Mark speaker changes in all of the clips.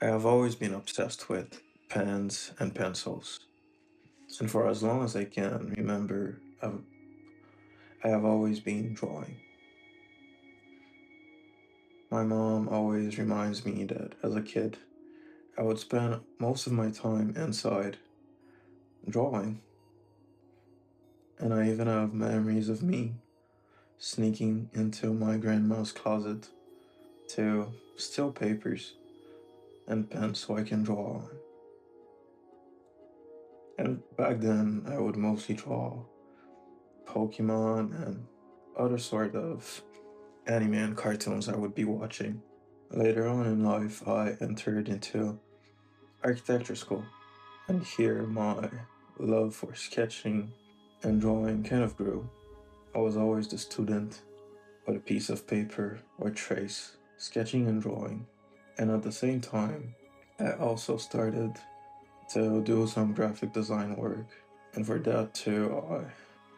Speaker 1: I have always been obsessed with pens and pencils, and for as long as I can remember, I have always been drawing. My mom always reminds me that as a kid, I would spend most of my time inside drawing, and I even have memories of me sneaking into my grandma's closet to steal papers and pens so I can draw on. And back then, I would mostly draw Pokemon and other sort of anime and cartoons I would be watching. Later on in life, I entered into architecture school, and here my love for sketching and drawing kind of grew. I was always the student with a piece of paper or trace, sketching and drawing. And at the same time, I also started to do some graphic design work, and for that too, I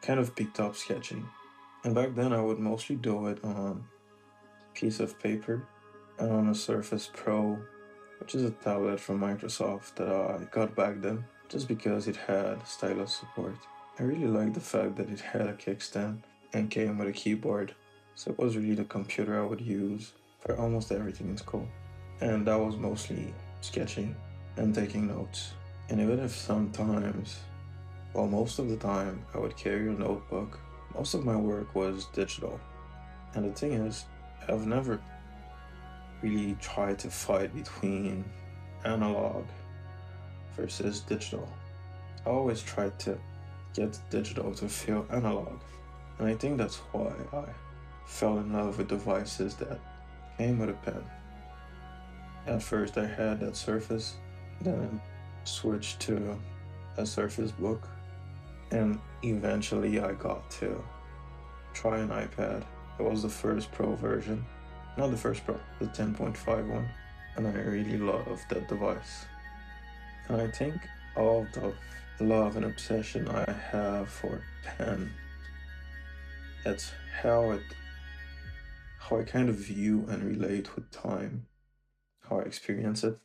Speaker 1: kind of picked up sketching. And back then, I would mostly do it on piece of paper and on a Surface Pro, which is a tablet from Microsoft that I got back then just because it had stylus support. I really liked the fact that it had a kickstand and came with a keyboard, so it was really the computer I would use for almost everything in school. And that was mostly sketching and taking notes. And even if sometimes, well, most of the time, I would carry a notebook, most of my work was digital. And the thing is, I've never really tried to fight between analog versus digital. I always tried to get digital to feel analog. And I think that's why I fell in love with devices that came with a pen. At first, I had that Surface, then I switched to a Surface Book, and eventually I got to try an iPad. It was the first Pro version, not the first Pro, the 10.5 one, and I really loved that device. And I think all the love and obsession I have for pen, it's how I kind of view and relate with time, how I experience it.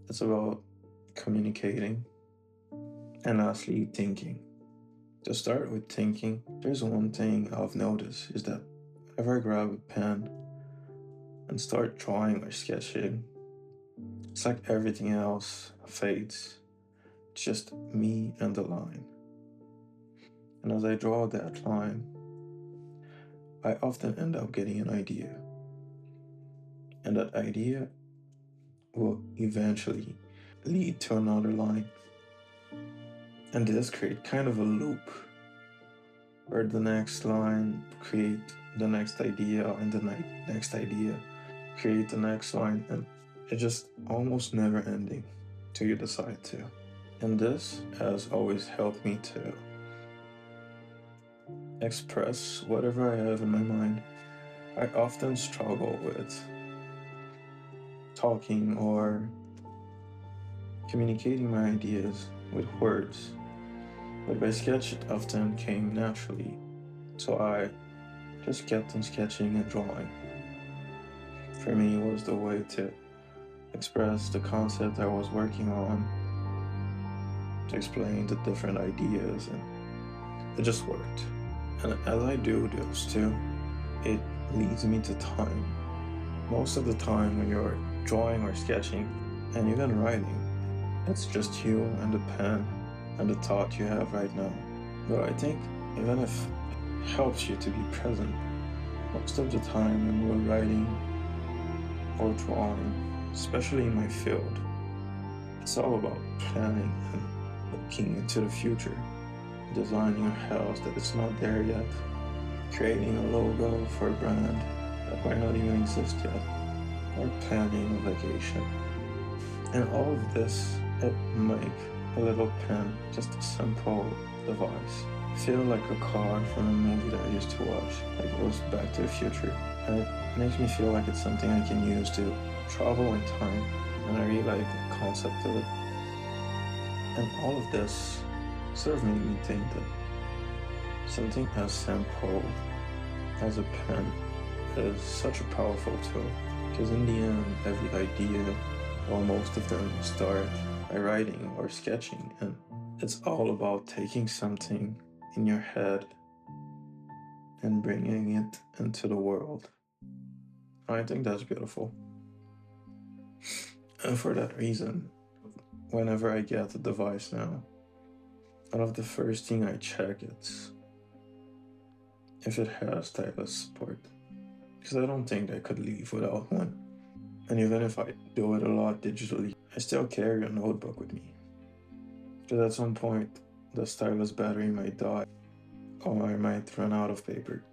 Speaker 1: It's about communicating and lastly thinking. To start with thinking, there's one thing I've noticed is that whenever I grab a pen and start drawing or sketching, it's like everything else fades. It's just me and the line. And as I draw that line, I often end up getting an idea. And that idea will eventually lead to another line. And this create kind of a loop where the next line create the next idea and the next idea create the next line, and it's just almost never ending till you decide to. And this has always helped me to express whatever I have in my mind. I often struggle with talking or communicating my ideas with words, but by sketch it often came naturally. So I just kept on sketching and drawing. For me, it was the way to express the concept I was working on, to explain the different ideas, and it just worked. And as I do those two, it leads me to time. Most of the time when you're drawing or sketching, and even writing, it's just you and the pen and the thought you have right now. But I think even if it helps you to be present, most of the time when we're writing or drawing, especially in my field, it's all about planning and looking into the future, designing a house that is not there yet, creating a logo for a brand that might not even exist yet, or planning a vacation. And all of this, it make a little pen, just a simple device, feel like a car from a movie that I used to watch, like it was Back to the Future. And it makes me feel like it's something I can use to travel in time, and I really like the concept of it. And all of this sort of made me think that something as simple as a pen is such a powerful tool. Because in the end, every idea, or most of them, start by writing or sketching, and it's all about taking something in your head and bringing it into the world. I think that's beautiful. And for that reason, whenever I get a device now, one of the first thing I check is if it has stylus support. Because I don't think I could leave without one. And even if I do it a lot digitally, I still carry a notebook with me. Because at some point, the stylus battery might die or I might run out of paper.